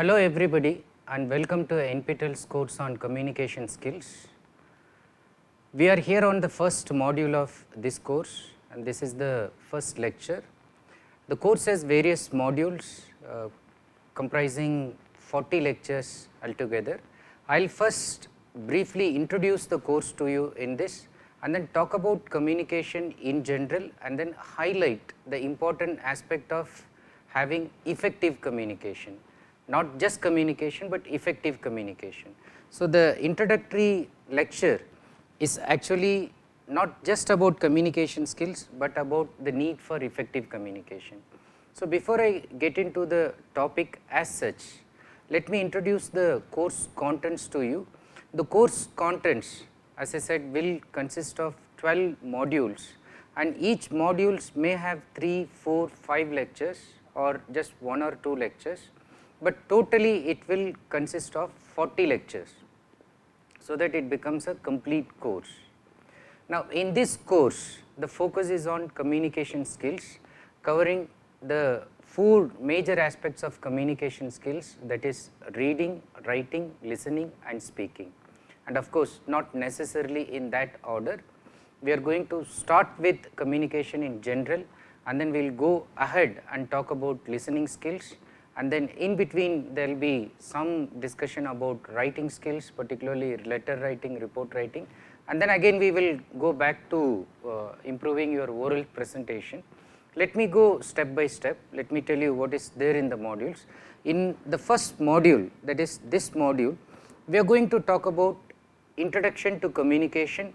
Hello everybody and welcome to NPTEL's course on communication skills. We are here on the first module of this course and this is the first lecture. The course has various modules comprising 40 lectures altogether. I will first briefly introduce the course to you in this and then talk about communication in general and then highlight the important aspect of having effective communication. Not just communication but effective communication. So, the introductory lecture is actually not just about communication skills but about the need for effective communication. So, before I get into the topic as such, let me introduce the course contents to you. The course contents, as I said, will consist of 12 modules and each modules may have 3, 4, 5 lectures or just 1 or 2 lectures, but totally it will consist of 40 lectures, so that it becomes a complete course. Now, in this course, the focus is on communication skills, covering the 4 major aspects of communication skills, that is reading, writing, listening and speaking. And of course, not necessarily in that order. We are going to start with communication in general and then we will go ahead and talk about listening skills, and then in between there will be some discussion about writing skills, particularly letter writing, report writing, and then again we will go back to improving your oral presentation. Let me go step by step. Let me tell you what is there in the modules. In the first module, that is this module, we are going to talk about introduction to communication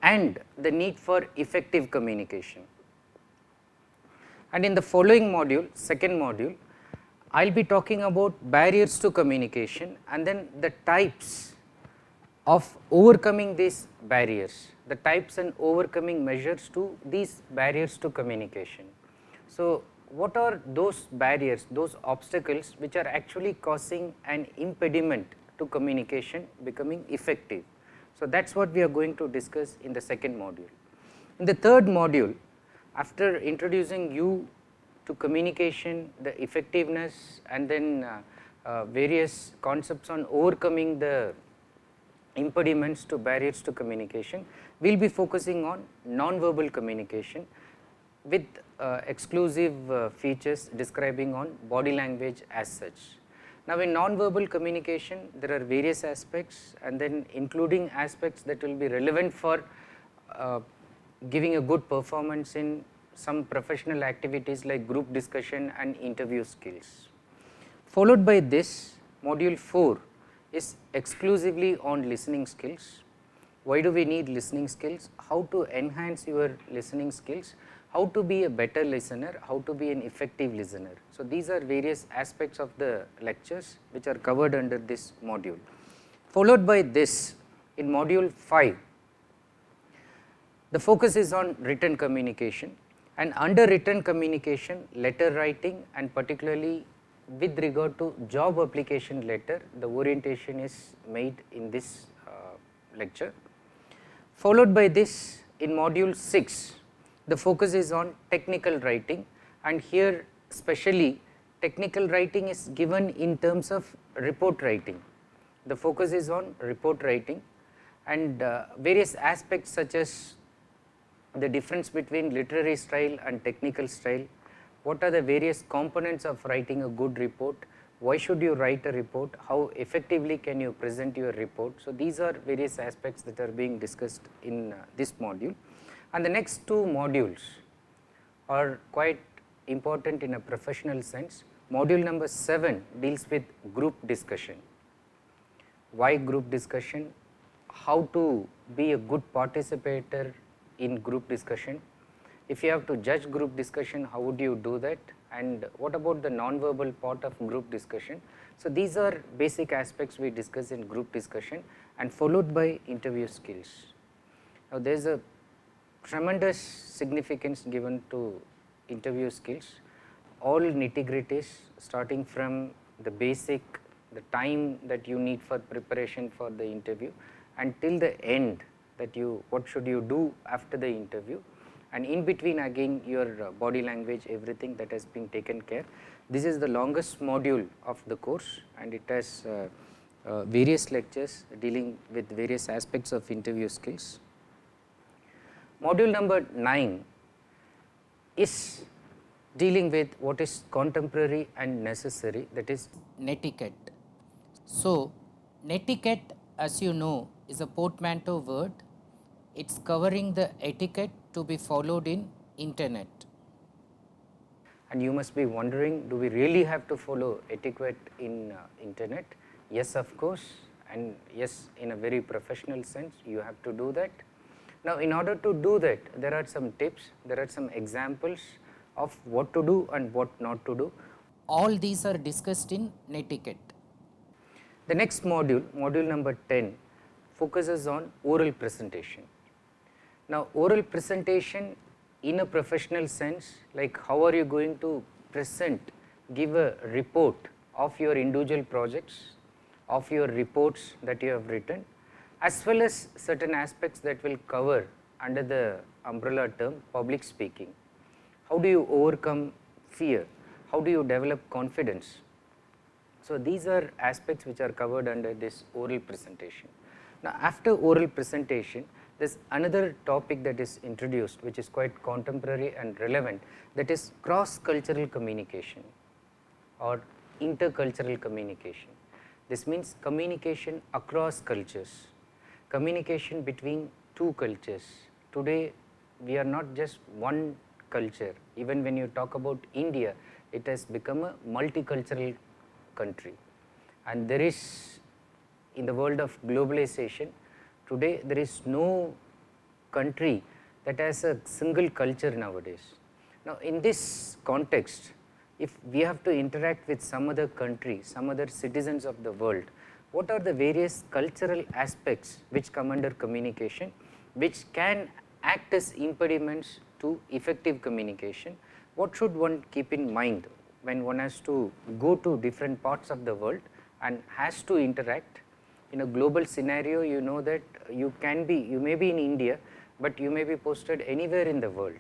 and the need for effective communication. And in the following module, second module, I will be talking about barriers to communication and then the types of overcoming these barriers, the types and overcoming measures to these barriers to communication. So, what are those barriers, those obstacles which are actually causing an impediment to communication becoming effective? So, that is what we are going to discuss in the second module. In the third module, after introducing you to communication, the effectiveness and then various concepts on overcoming the impediments to barriers to communication, we will be focusing on non-verbal communication with exclusive features describing on body language as such. Now, in non-verbal communication there are various aspects and then including aspects that will be relevant for giving a good performance in some professional activities like group discussion and interview skills. Followed by this, module 4 is exclusively on listening skills. Why do we need listening skills? How to enhance your listening skills? How to be a better listener? How to be an effective listener? So, these are various aspects of the lectures which are covered under this module. Followed by this, in module 5, the focus is on written communication. And under written communication, letter writing and particularly with regard to job application letter, the orientation is made in this lecture. Followed by this, in module 6, the focus is on technical writing, and here specially technical writing is given in terms of report writing. The focus is on report writing and various aspects such as the difference between literary style and technical style, what are the various components of writing a good report, why should you write a report, how effectively can you present your report. So, these are various aspects that are being discussed in this module. And the next 2 modules are quite important in a professional sense. Module number 7 deals with group discussion. Why group discussion? How to be a good participator in group discussion. If you have to judge group discussion, how would you do that? And what about the non-verbal part of group discussion? So, these are basic aspects we discuss in group discussion and followed by interview skills. Now, there is a tremendous significance given to interview skills, all nitty-gritties starting from the basic, the time that you need for preparation for the interview until the end, that what should you do after the interview, and in between again your body language, everything that has been taken care. This is the longest module of the course, and it has various lectures dealing with various aspects of interview skills. Module number 9 is dealing with what is contemporary and necessary, that is netiquette. So, netiquette, as you know, is a portmanteau word. It's covering the etiquette to be followed in internet. And you must be wondering, do we really have to follow etiquette in internet? Yes, of course, and yes, in a very professional sense, you have to do that. Now, in order to do that, there are some tips, there are some examples of what to do and what not to do. All these are discussed in netiquette. The next module, module number 10, focuses on oral presentation. Now, oral presentation in a professional sense, like how are you going to present, give a report of your individual projects, of your reports that you have written, as well as certain aspects that will cover under the umbrella term public speaking. How do you overcome fear? How do you develop confidence? So, these are aspects which are covered under this oral presentation. Now, after oral presentation, there is another topic that is introduced, which is quite contemporary and relevant, that is cross-cultural communication or intercultural communication. This means communication across cultures, communication between two cultures. Today, we are not just one culture. Even when you talk about India, it has become a multicultural country, and there is, in the world of globalization, today there is no country that has a single culture nowadays. Now, in this context, if we have to interact with some other country, some other citizens of the world, what are the various cultural aspects which come under communication, which can act as impediments to effective communication? What should one keep in mind when one has to go to different parts of the world and has to interact? In a global scenario, you know that you may be in India, but you may be posted anywhere in the world.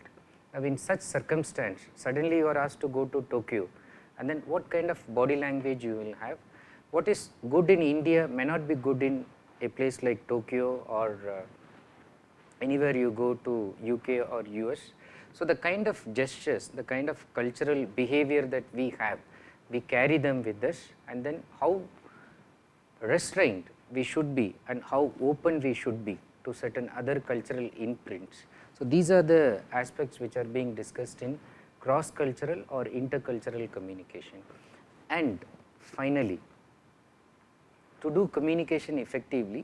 Now, in such circumstance, suddenly you are asked to go to Tokyo, and then what kind of body language you will have? What is good in India may not be good in a place like Tokyo or anywhere you go to UK or US. So, the kind of gestures, the kind of cultural behavior that we have, we carry them with us, and then how restrained we should be and how open we should be to certain other cultural imprints. So, these are the aspects which are being discussed in cross-cultural or intercultural communication. And finally, to do communication effectively,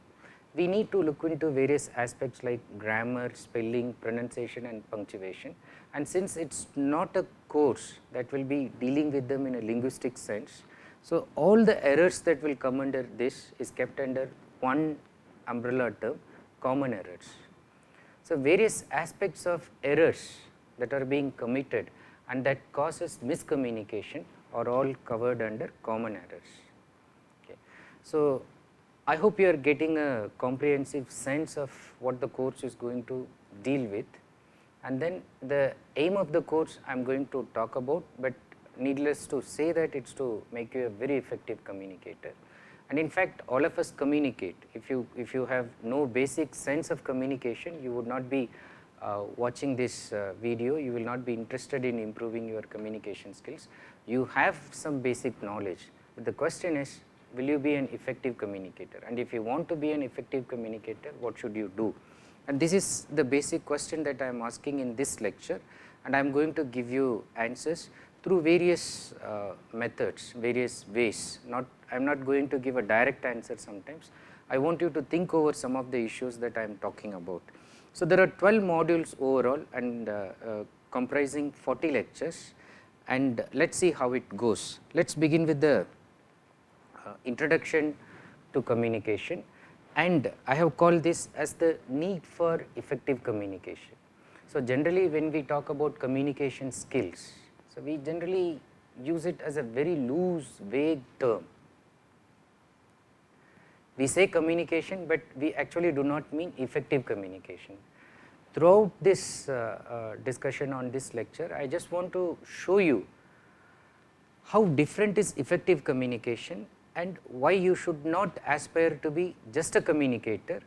we need to look into various aspects like grammar, spelling, pronunciation and punctuation. And since it is not a course that will be dealing with them in a linguistic sense, so all the errors that will come under this is kept under one umbrella term, common errors. So, various aspects of errors that are being committed and that causes miscommunication are all covered under common errors. Okay. So, I hope you are getting a comprehensive sense of what the course is going to deal with, and then the aim of the course I am going to talk about, but needless to say that it is to make you a very effective communicator. And in fact, all of us communicate. If you have no basic sense of communication, you would not be watching this video, you will not be interested in improving your communication skills. You have some basic knowledge, but the question is, will you be an effective communicator? And if you want to be an effective communicator, what should you do? And this is the basic question that I am asking in this lecture, and I am going to give you answers through various methods, various ways. I am not going to give a direct answer sometimes. I want you to think over some of the issues that I am talking about. So, there are 12 modules overall and comprising 40 lectures, and let us see how it goes. Let us begin with the introduction to communication, and I have called this as the need for effective communication. So, generally when we talk about communication skills, so we generally use it as a very loose, vague term. We say communication, but we actually do not mean effective communication. Throughout this discussion on this lecture, I just want to show you how different is effective communication and why you should not aspire to be just a communicator,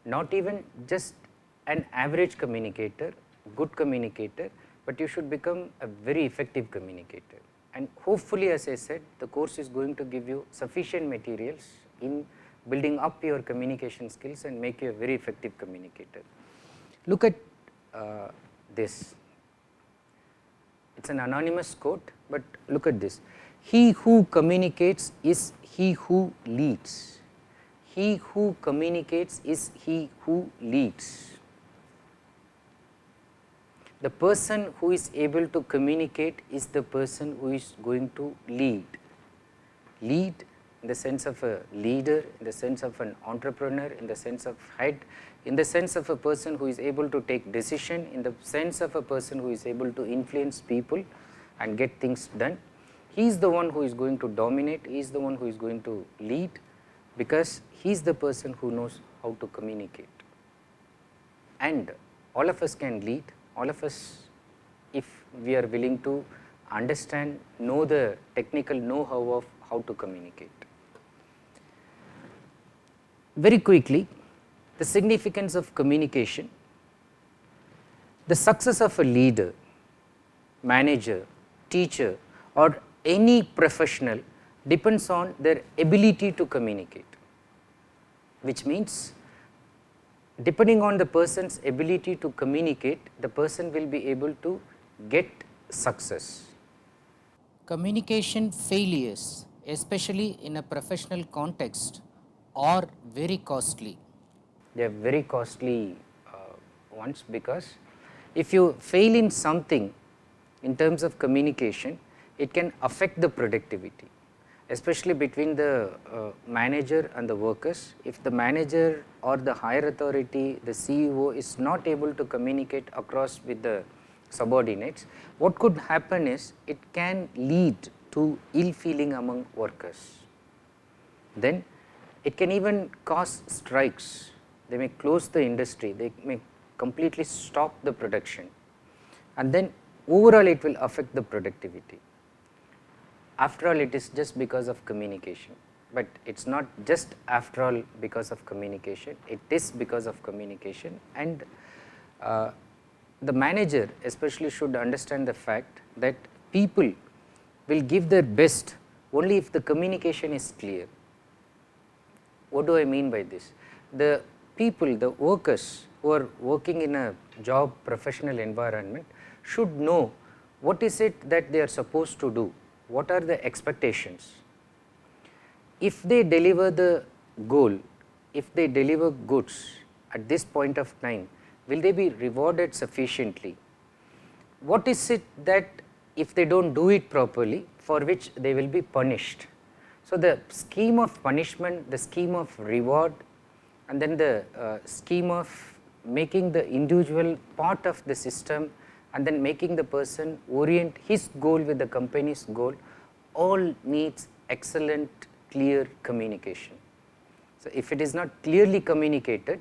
not even just an average communicator, good communicator, but you should become a very effective communicator. And hopefully, as I said, the course is going to give you sufficient materials in building up your communication skills and make you a very effective communicator. Look at this. It's an anonymous quote, but look at this. He who communicates is he who leads. He who communicates is he who leads. The person who is able to communicate is the person who is going to lead. Lead in the sense of a leader, in the sense of an entrepreneur, in the sense of head, in the sense of a person who is able to take decision, in the sense of a person who is able to influence people and get things done. He is the one who is going to dominate, he is the one who is going to lead, because he is the person who knows how to communicate. And all of us can lead, all of us, if we are willing to understand, know the technical know-how of how to communicate. Very quickly, the significance of communication. The success of a leader, manager, teacher, or any professional depends on their ability to communicate, which means depending on the person's ability to communicate, the person will be able to get success. Communication failures, especially in a professional context, are very costly. They are very costly ones, because if you fail in something in terms of communication, it can affect the productivity, especially between the manager and the workers. If the manager or the higher authority, the CEO, is not able to communicate across with the subordinates, what could happen is it can lead to ill feeling among workers. Then it can even cause strikes. They may close the industry, they may completely stop the production, and then overall it will affect the productivity. After all, it is just because of communication, but it is not just after all because of communication, it is because of communication. And the manager especially should understand the fact that people will give their best only if the communication is clear. What do I mean by this? The people, the workers who are working in a job professional environment should know what is it that they are supposed to do, what are the expectations. If they deliver the goal, if they deliver goods at this point of time, will they be rewarded sufficiently? What is it that if they do not do it properly, for which they will be punished? So, the scheme of punishment, the scheme of reward, and then the scheme of making the individual part of the system, and then making the person orient his goal with the company's goal, all needs excellent, clear communication. So, if it is not clearly communicated,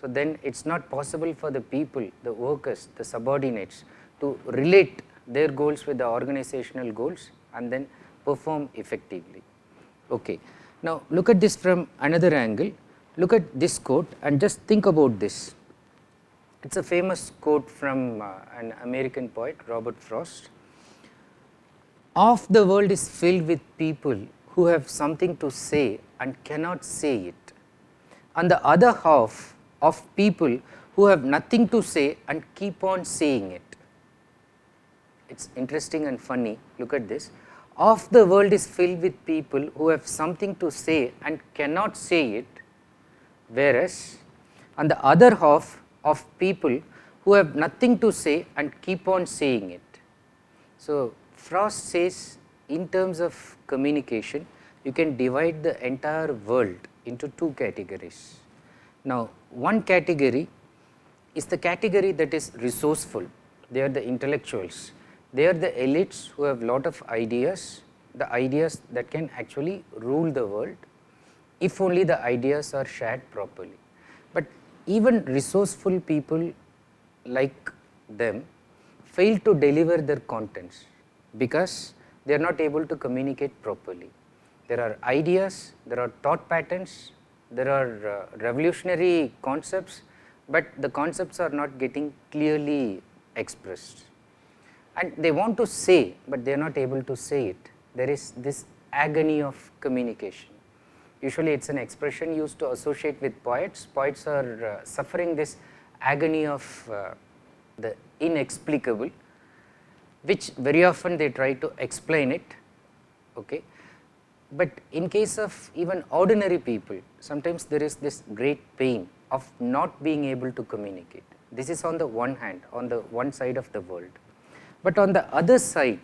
so then it is not possible for the people, the workers, the subordinates to relate their goals with the organizational goals and then perform effectively. Okay. Now, look at this from another angle. Look at this quote and just think about this. It is a famous quote from an American poet, Robert Frost. Half the world is filled with people who have something to say and cannot say it, and the other half of people who have nothing to say and keep on saying it. It is interesting and funny. Look at this. Half the world is filled with people who have something to say and cannot say it, whereas on the other half of people who have nothing to say and keep on saying it. So, Frost says in terms of communication, you can divide the entire world into two categories. Now, one category is the category that is resourceful. They are the intellectuals. They are the elites who have lot of ideas, the ideas that can actually rule the world if only the ideas are shared properly. But even resourceful people like them fail to deliver their contents because they are not able to communicate properly. There are ideas, there are thought patterns, there are revolutionary concepts, but the concepts are not getting clearly expressed. And they want to say, but they are not able to say it. There is this agony of communication. Usually it is an expression used to associate with poets. Poets are suffering this agony of the inexplicable, which very often they try to explain it, okay. But in case of even ordinary people, sometimes there is this great pain of not being able to communicate. This is on the one hand, on the one side of the world. But on the other side,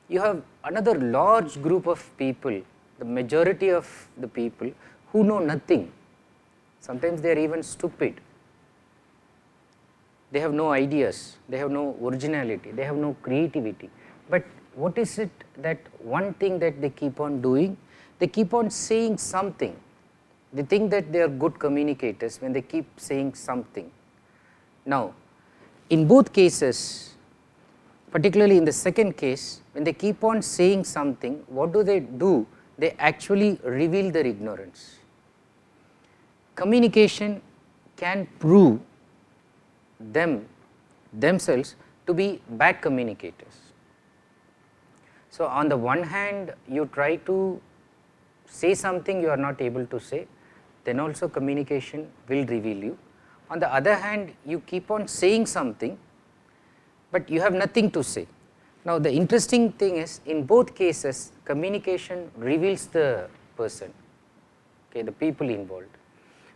you have another large group of people, the majority of the people who know nothing. Sometimes they are even stupid. They have no ideas, they have no originality, they have no creativity. But what is it that one thing that they keep on doing? They keep on saying something. They think that they are good communicators when they keep saying something. Now, in both cases, particularly in the second case, when they keep on saying something, what do? They actually reveal their ignorance. Communication can prove themselves to be bad communicators. So, on the one hand, you try to say something you are not able to say, then also communication will reveal you. On the other hand, you keep on saying something, but you have nothing to say. Now, the interesting thing is, in both cases, communication reveals the person, okay, the people involved.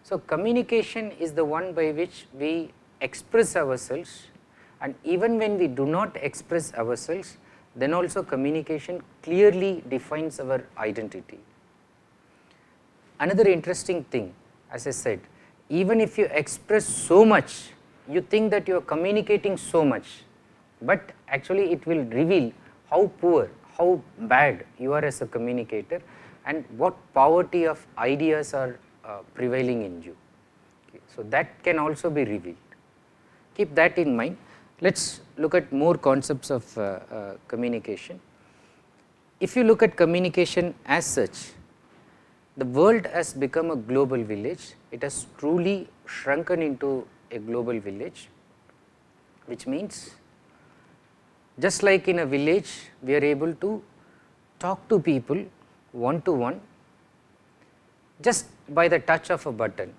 So, communication is the one by which we express ourselves, and even when we do not express ourselves, then also communication clearly defines our identity. Another interesting thing, as I said, even if you express so much, you think that you are communicating so much, but actually it will reveal how poor, how bad you are as a communicator, and what poverty of ideas are prevailing in you. Okay. So, that can also be revealed. Keep that in mind. Let us look at more concepts of communication. If you look at communication as such, the world has become a global village. It has truly shrunken into a global village, which means just like in a village, we are able to talk to people one to one just by the touch of a button,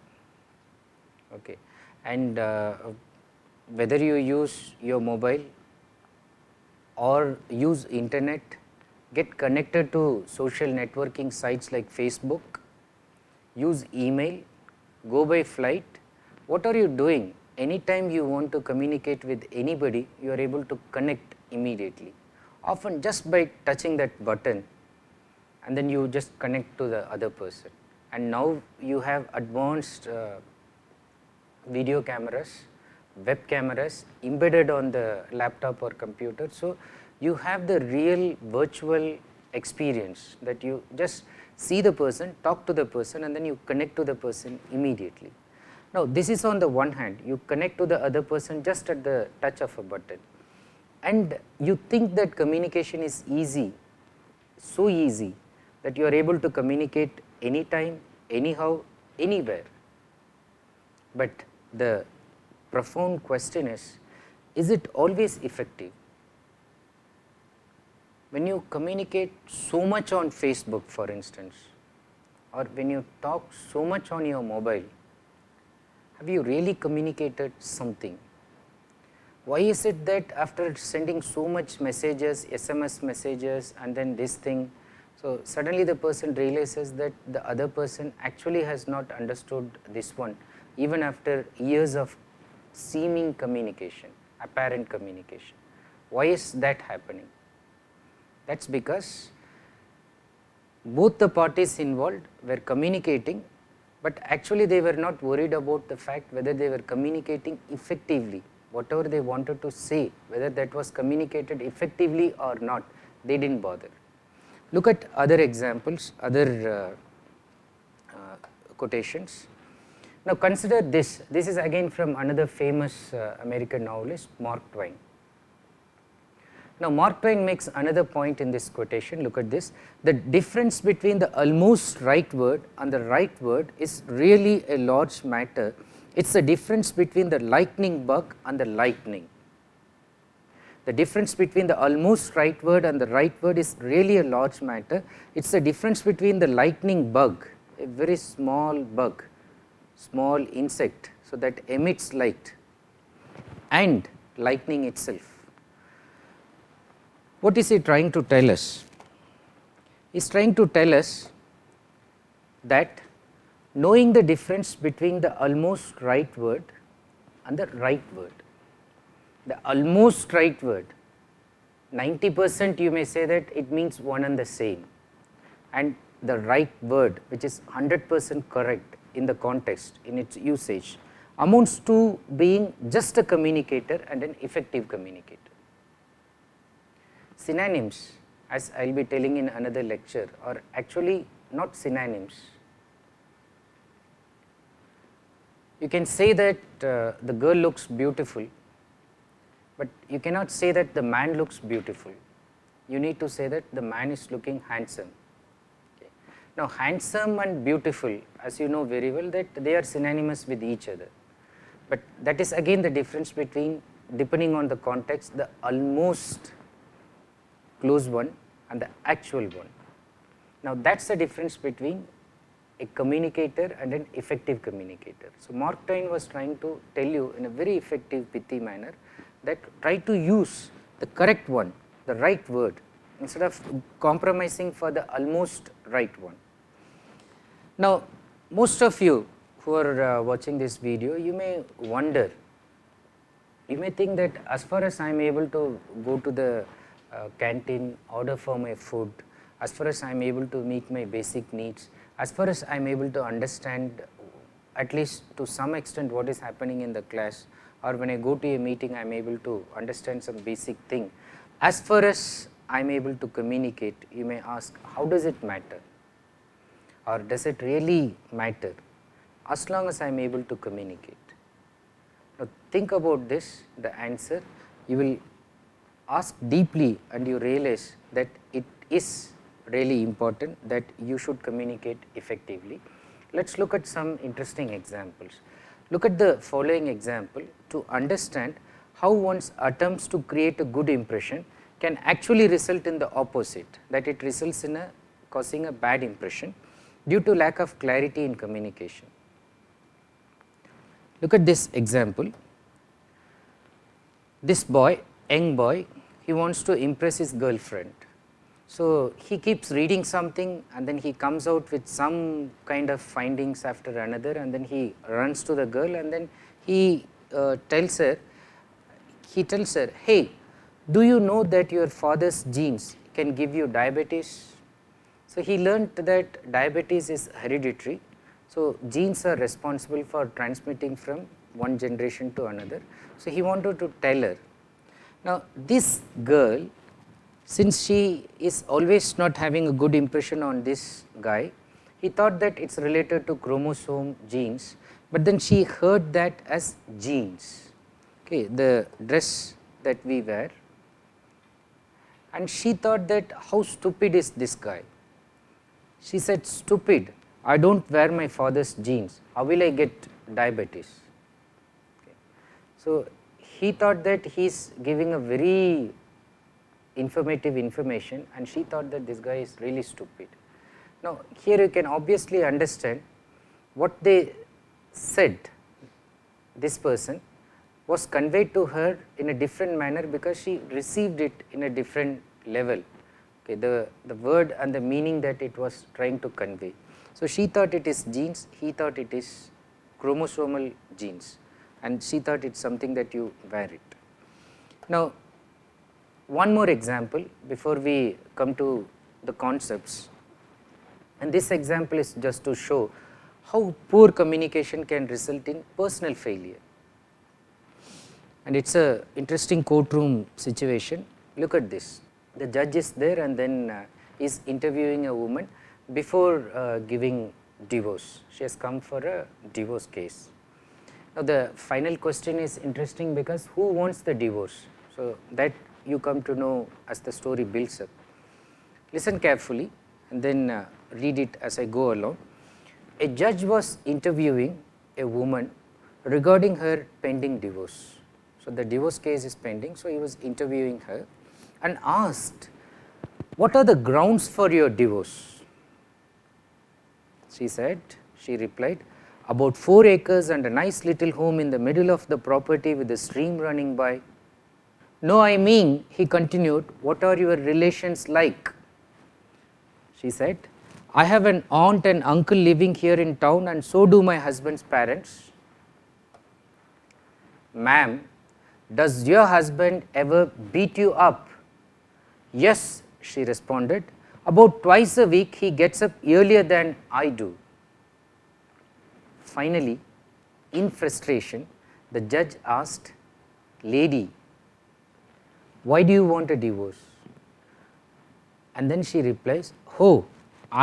okay. And whether you use your mobile or use internet, get connected to social networking sites like Facebook, use email, go by flight, what are you doing? Anytime you want to communicate with anybody, you are able to connect immediately, often just by touching that button, and then you just connect to the other person. And now you have advanced video cameras, web cameras embedded on the laptop or computer. So, you have the real virtual experience that you just see the person, talk to the person, and then you connect to the person immediately. Now, this is on the one hand, you connect to the other person just at the touch of a button, and you think that communication is easy, so easy that you are able to communicate anytime, anyhow, anywhere. But the profound question is it always effective? When you communicate so much on Facebook, for instance, or when you talk so much on your mobile, have you really communicated something? Why is it that after sending so much messages, SMS messages, and then this thing, so suddenly the person realizes that the other person actually has not understood this one, even after years of seeming communication, apparent communication. Why is that happening? That is because both the parties involved were communicating, but actually they were not worried about the fact whether they were communicating effectively. Whatever they wanted to say, whether that was communicated effectively or not, they did not bother. Look at other examples, other quotations. Now consider this is again from another famous American novelist, Mark Twain. Now, Mark Twain makes another point in this quotation. Look at this. The difference between the almost right word and the right word is really a large matter. It is the difference between the lightning bug and the lightning. The difference between the almost right word and the right word is really a large matter. It is the difference between the lightning bug, a very small bug, small insect, so that emits light, and lightning itself. What is he trying to tell us? He is trying to tell us that knowing the difference between the almost right word and the right word. The almost right word, 90% you may say that it means one and the same, and the right word, which is 100% correct in the context, in its usage, amounts to being just a communicator and an effective communicator. Synonyms, as I will be telling in another lecture, are actually not synonyms. You can say that the girl looks beautiful, but you cannot say that the man looks beautiful. You need to say that the man is looking handsome. Okay. Now, handsome and beautiful, as you know very well, that they are synonymous with each other. But that is again the difference between, depending on the context, the almost close one and the actual one. Now, that is the difference between a communicator and an effective communicator. So, Mark Twain was trying to tell you in a very effective, pithy manner that try to use the correct one, the right word, instead of compromising for the almost right one. Now, most of you who are watching this video, you may wonder, you may think that as far as I am able to go to the canteen, order for my food, as far as I am able to meet my basic needs, as far as I am able to understand at least to some extent what is happening in the class, or when I go to a meeting I am able to understand some basic thing. As far as I am able to communicate, you may ask, how does it matter? Or does it really matter? As long as I am able to communicate. Now, think about this, the answer. You will ask deeply and you realize that it is really important that you should communicate effectively. Let us look at some interesting examples. Look at the following example to understand how one's attempts to create a good impression can actually result in the opposite, that it results in causing a bad impression due to lack of clarity in communication. Look at this example. This boy, young boy, he wants to impress his girlfriend. So, he keeps reading something and then he comes out with some kind of findings after another, and then he runs to the girl and then he tells her, hey, do you know that your father's genes can give you diabetes? So, he learnt that diabetes is hereditary. So, genes are responsible for transmitting from one generation to another. So, he wanted to tell her. Now, this girl, since she is always not having a good impression on this guy, he thought that it is related to chromosome genes, but then she heard that as genes, okay, the dress that we wear, and she thought that how stupid is this guy. She said, stupid, I do not wear my father's genes, how will I get diabetes? Okay. So, he thought that he is giving a very informative information, and she thought that this guy is really stupid. Now, here you can obviously understand what they said, this person was conveyed to her in a different manner because she received it in a different level, okay, the word and the meaning that it was trying to convey. So, she thought it is genes, he thought it is chromosomal genes, and she thought it is something that you wear it. Now, one more example before we come to the concepts, and this example is just to show how poor communication can result in personal failure, and it is a interesting courtroom situation. Look at this, the judge is there and then is interviewing a woman before giving divorce. She has come for a divorce case. Now, the final question is interesting because who wants the divorce? So, that you come to know as the story builds up. Listen carefully and then read it as I go along. A judge was interviewing a woman regarding her pending divorce. So the divorce case is pending, so he was interviewing her and asked, "What are the grounds for your divorce?" She replied, "About 4 acres and a nice little home in the middle of the property with a stream running by." "No, I mean," he continued, "what are your relations like?" She said, "I have an aunt and uncle living here in town, and so do my husband's parents." "Ma'am, does your husband ever beat you up?" "Yes," she responded, "about twice a week he gets up earlier than I do." Finally, in frustration, the judge asked, "Lady, why do you want a divorce?" And then she replies, "Oh,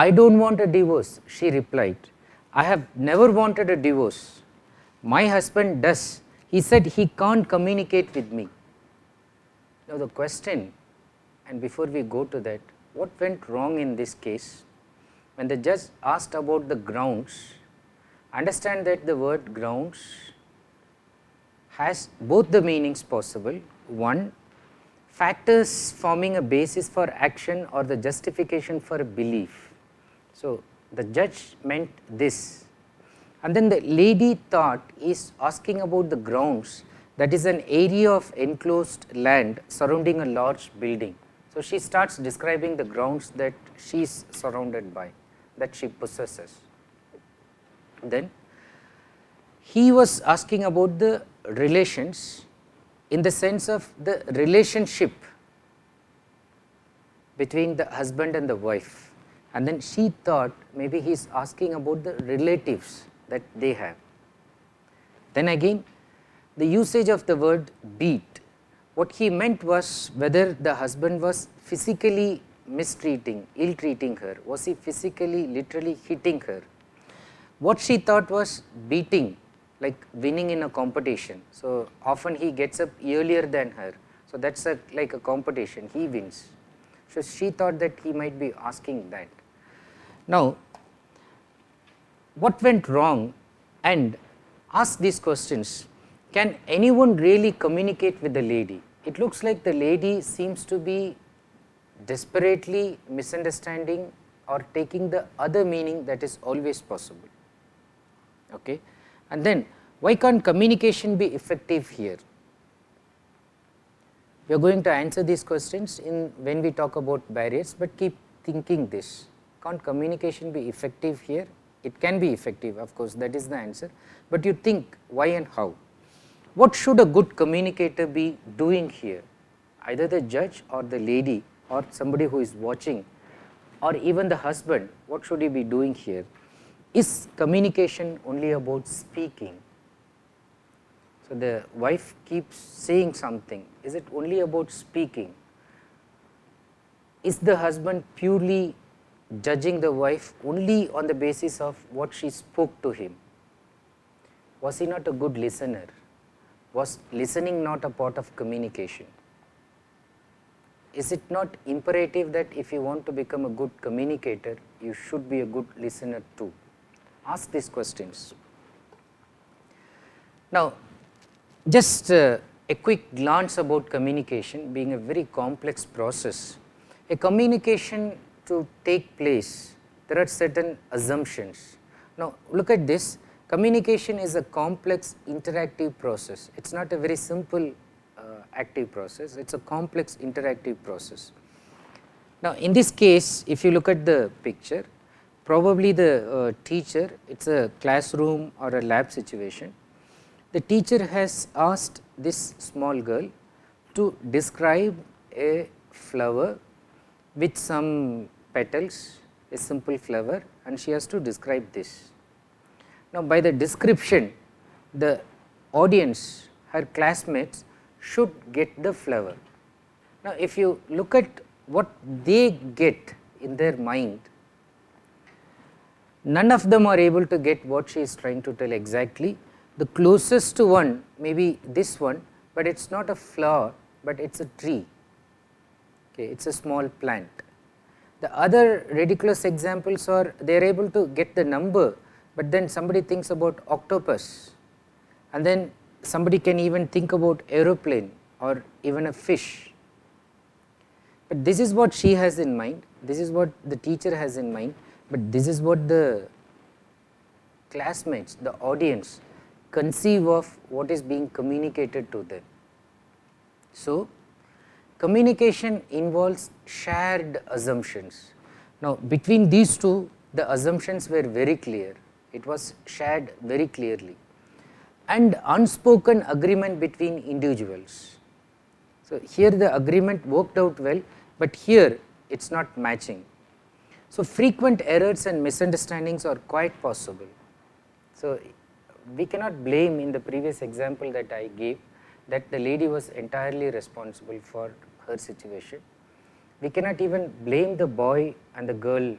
I don't want a divorce," she replied. "I have never wanted a divorce. My husband does. He said he can't communicate with me." Now the question, and before we go to that, what went wrong in this case? When the judge asked about the grounds, understand that the word grounds has both the meanings possible. One, factors forming a basis for action or the justification for a belief. So the judge meant this. And then the lady thought he is asking about the grounds, that is an area of enclosed land surrounding a large building. So she starts describing the grounds that she is surrounded by, that she possesses. Then he was asking about the relations in the sense of the relationship between the husband and the wife, and then she thought maybe he is asking about the relatives that they have. Then again, the usage of the word beat, what he meant was whether the husband was physically mistreating, ill-treating her, was he physically, literally hitting her. What she thought was beating, like winning in a competition. So often he gets up earlier than her, so that's like a competition, he wins. So she thought that he might be asking that. Now, what went wrong? And ask these questions. Can anyone really communicate with the lady? It looks like the lady seems to be desperately misunderstanding or taking the other meaning that is always possible. Okay? And then, why can't communication be effective here? We are going to answer these questions when we talk about barriers, but keep thinking this. Can't communication be effective here? It can be effective, of course, that is the answer, but you think why and how. What should a good communicator be doing here? Either the judge or the lady or somebody who is watching, or even the husband, what should he be doing here? Is communication only about speaking? So the wife keeps saying something. Is it only about speaking? Is the husband purely judging the wife only on the basis of what she spoke to him? Was he not a good listener? Was listening not a part of communication? Is it not imperative that if you want to become a good communicator, you should be a good listener too? Ask these questions. Now, just a quick glance about communication being a very complex process. A communication to take place, there are certain assumptions. Now, look at this. Communication is a complex interactive process. It is not a very simple active process, it is a complex interactive process. Now, in this case, if you look at the picture, probably the teacher, it is a classroom or a lab situation. The teacher has asked this small girl to describe a flower with some petals, a simple flower, and she has to describe this. Now, by the description, the audience, her classmates, should get the flower. Now, if you look at what they get in their mind, none of them are able to get what she is trying to tell exactly. The closest to one may be this one, but it is not a flower, but it is a tree. okay, it is a small plant. The other ridiculous examples are they are able to get the number, but then somebody thinks about octopus, and then somebody can even think about aeroplane or even a fish. But this is what she has in mind, this is what the teacher has in mind, but this is what the classmates, the audience conceive of what is being communicated to them. So, communication involves shared assumptions. Now, between these two, the assumptions were very clear, it was shared very clearly, and unspoken agreement between individuals. So, here the agreement worked out well, but here it is not matching. So, frequent errors and misunderstandings are quite possible. So, we cannot blame in the previous example that I gave that the lady was entirely responsible for her situation. We cannot even blame the boy and the girl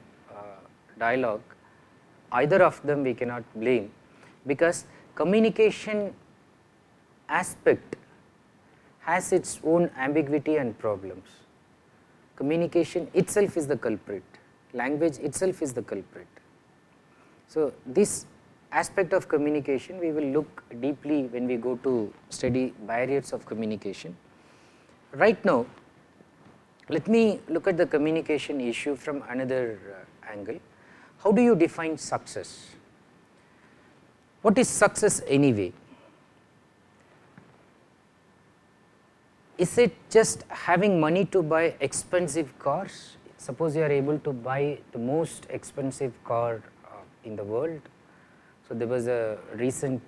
dialogue, either of them we cannot blame, because communication aspect has its own ambiguity and problems. Communication itself is the culprit, language itself is the culprit. So, this aspect of communication we will look deeply when we go to study barriers of communication. Right now, let me look at the communication issue from another angle. How do you define success? What is success anyway? Is it just having money to buy expensive cars? Suppose you are able to buy the most expensive car in the world. So, there was a recent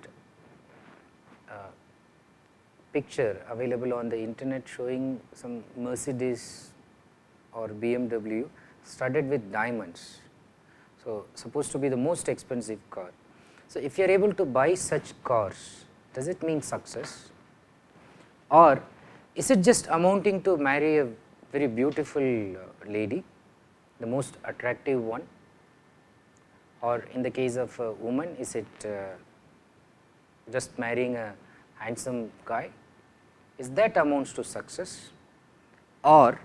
picture available on the internet showing some Mercedes or BMW studded with diamonds. So, supposed to be the most expensive car. So, if you are able to buy such cars, does it mean success? Or is it just amounting to marry a very beautiful lady, the most attractive one? Or in the case of a woman, is it just marrying a handsome guy? Is that amounts to success? Or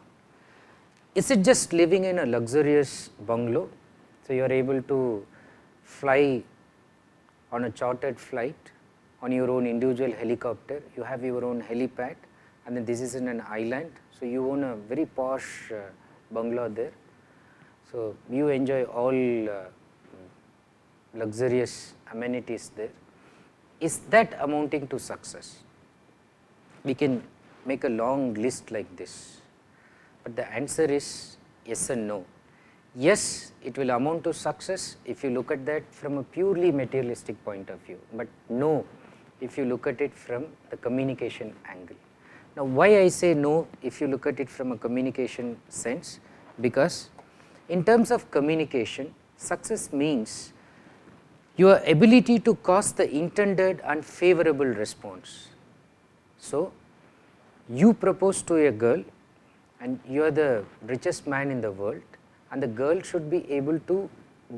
is it just living in a luxurious bungalow? So, you are able to fly on a chartered flight, on your own individual helicopter, you have your own helipad, and then this is in an island. So, you own a very posh bungalow there. So, you enjoy all luxurious amenities there. Is that amounting to success? We can make a long list like this, but the answer is yes and no. Yes, it will amount to success if you look at that from a purely materialistic point of view, but no if you look at it from the communication angle. Now, why I say no if you look at it from a communication sense? Because in terms of communication, success means your ability to cause the intended and favorable response. So, you propose to a girl and you are the richest man in the world, and the girl should be able to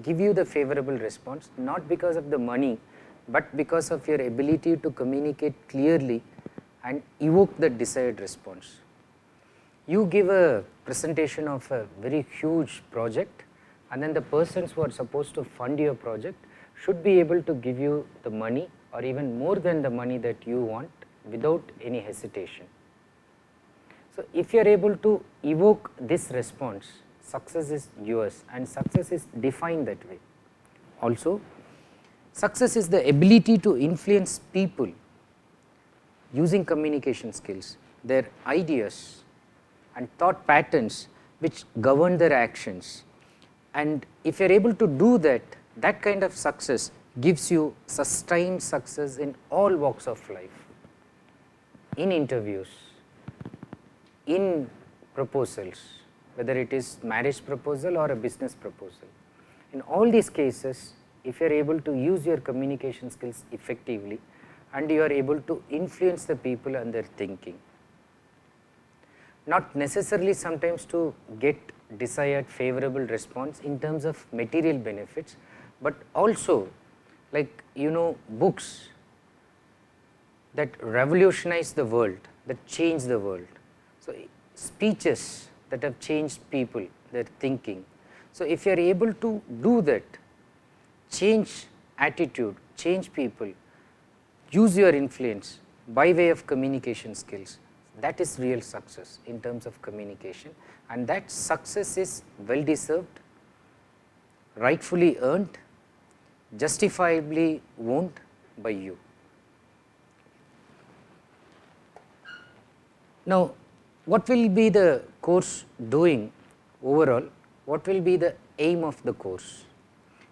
give you the favorable response, not because of the money, but because of your ability to communicate clearly and evoke the desired response. You give a presentation of a very huge project, and then the persons who are supposed to fund your project should be able to give you the money or even more than the money that you want without any hesitation. So, if you are able to evoke this response, success is yours, and success is defined that way. Also, success is the ability to influence people using communication skills, their ideas and thought patterns which govern their actions. And if you are able to do that, that kind of success gives you sustained success in all walks of life, in interviews, in proposals, whether it is marriage proposal or a business proposal. In all these cases, if you are able to use your communication skills effectively and you are able to influence the people and their thinking, not necessarily sometimes to get desired favorable response in terms of material benefits, but also like books that revolutionize the world, that change the world. So, speeches that have changed people, their thinking. So, if you are able to do that, change attitude, change people, use your influence by way of communication skills, that is real success in terms of communication, and that success is well deserved, rightfully earned, justifiably owned by you. Now, what will be the course doing overall? What will be the aim of the course?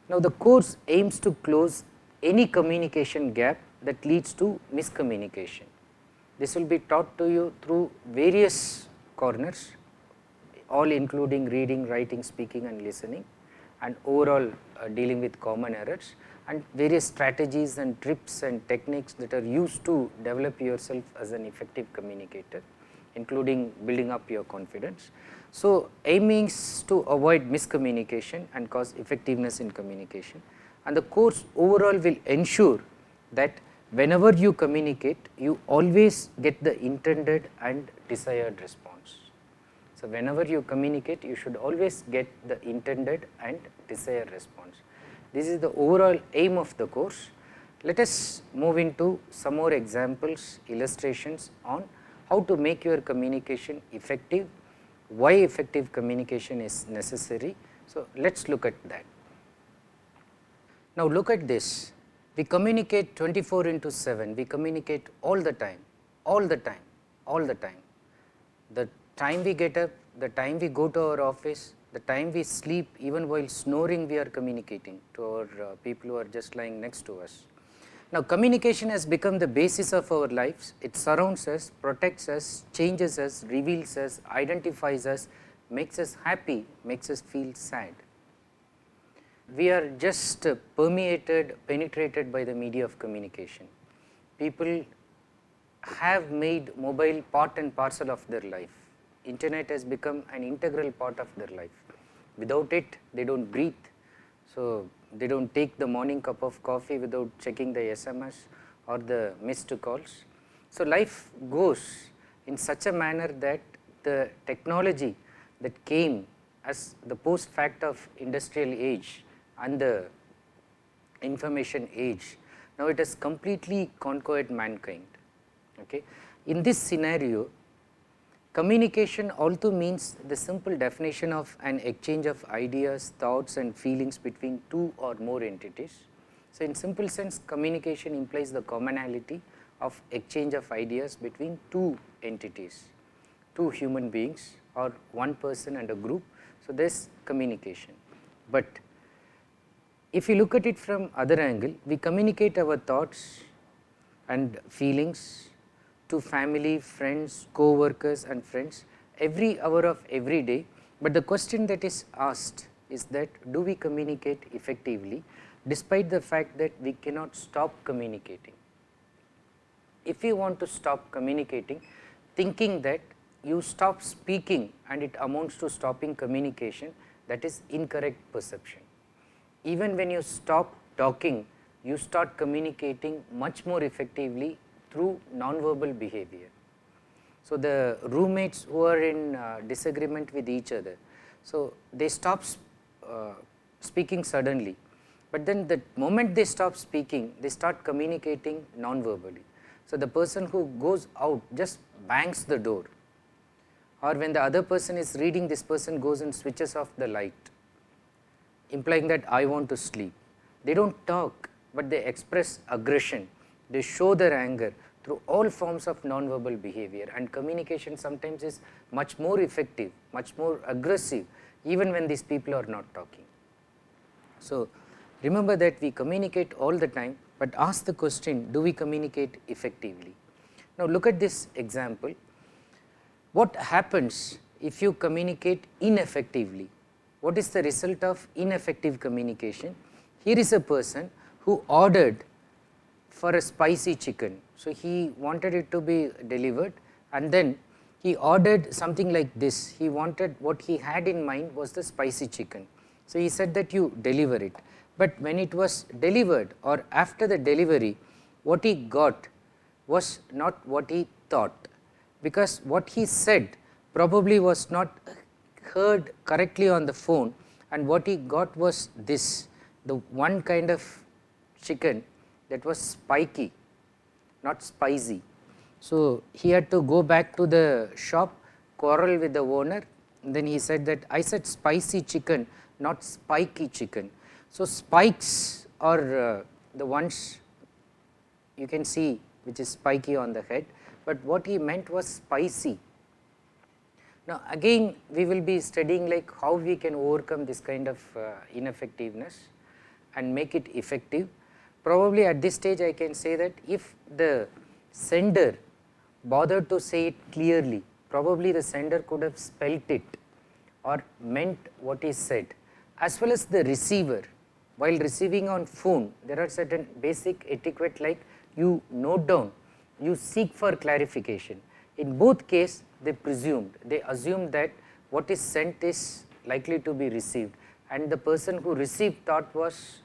Now, the course aims to close any communication gap that leads to miscommunication. This will be taught to you through various corners, all including reading, writing, speaking and listening, and overall dealing with common errors, and various strategies and tips and techniques that are used to develop yourself as an effective communicator, including building up your confidence. So, aim is to avoid miscommunication and cause effectiveness in communication, and the course overall will ensure that whenever you communicate, you always get the intended and desired response. So, whenever you communicate, you should always get the intended and desired response. This is the overall aim of the course. Let us move into some more examples, illustrations on how to make your communication effective, why effective communication is necessary. So, let us look at that. Now, look at this. We communicate 24/7, we communicate all the time, all the time, all the time. The time we get up, the time we go to our office, the time we sleep, even while snoring we are communicating to our people who are just lying next to us. Now, communication has become the basis of our lives. It surrounds us, protects us, changes us, reveals us, identifies us, makes us happy, makes us feel sad. We are just permeated, penetrated by the media of communication. People have made mobile part and parcel of their life. Internet has become an integral part of their life. Without it, they don't breathe. So, they don't take the morning cup of coffee without checking the SMS or the missed calls. So, life goes in such a manner that the technology that came as the post fact of industrial age and the information age, now it has completely conquered mankind. Okay. In this scenario, communication also means the simple definition of an exchange of ideas, thoughts and feelings between two or more entities. So, in simple sense, communication implies the commonality of exchange of ideas between two entities, two human beings or one person and a group. So, there is communication. But if you look at it from other angle, we communicate our thoughts and feelings to family, friends, co-workers and friends every hour of every day, but the question that is asked is that do we communicate effectively despite the fact that we cannot stop communicating. If you want to stop communicating, thinking that you stop speaking and it amounts to stopping communication, that is incorrect perception. Even when you stop talking, you start communicating much more effectively through non-verbal behavior. So, the roommates who are in disagreement with each other, so they stop speaking suddenly, but then the moment they stop speaking, they start communicating non-verbally. So, the person who goes out just bangs the door, or when the other person is reading, this person goes and switches off the light, implying that I want to sleep. They do not talk, but they express aggression, they show their anger through all forms of non-verbal behavior, and communication sometimes is much more effective, much more aggressive even when these people are not talking. So, remember that we communicate all the time, but ask the question, do we communicate effectively? Now, look at this example. What happens if you communicate ineffectively? What is the result of ineffective communication? Here is a person who ordered for a spicy chicken. So, he wanted it to be delivered, and then he ordered something like this. He wanted, what he had in mind was the spicy chicken. So, he said that you deliver it, but when it was delivered or after the delivery, what he got was not what he thought, because what he said probably was not heard correctly on the phone, and what he got was this, the one kind of chicken that was spiky, not spicy. So he had to go back to the shop, quarrel with the owner, and then he said that I said spicy chicken, not spiky chicken. So spikes are the ones you can see which is spiky on the head, but what he meant was spicy. Now again we will be studying like how we can overcome this kind of ineffectiveness and make it effective. Probably at this stage I can say that if the sender bothered to say it clearly, probably the sender could have spelt it or meant what is said, as well as the receiver. While receiving on phone, there are certain basic etiquette like you note down, you seek for clarification. In both cases, they assumed that what is sent is likely to be received, and the person who received thought was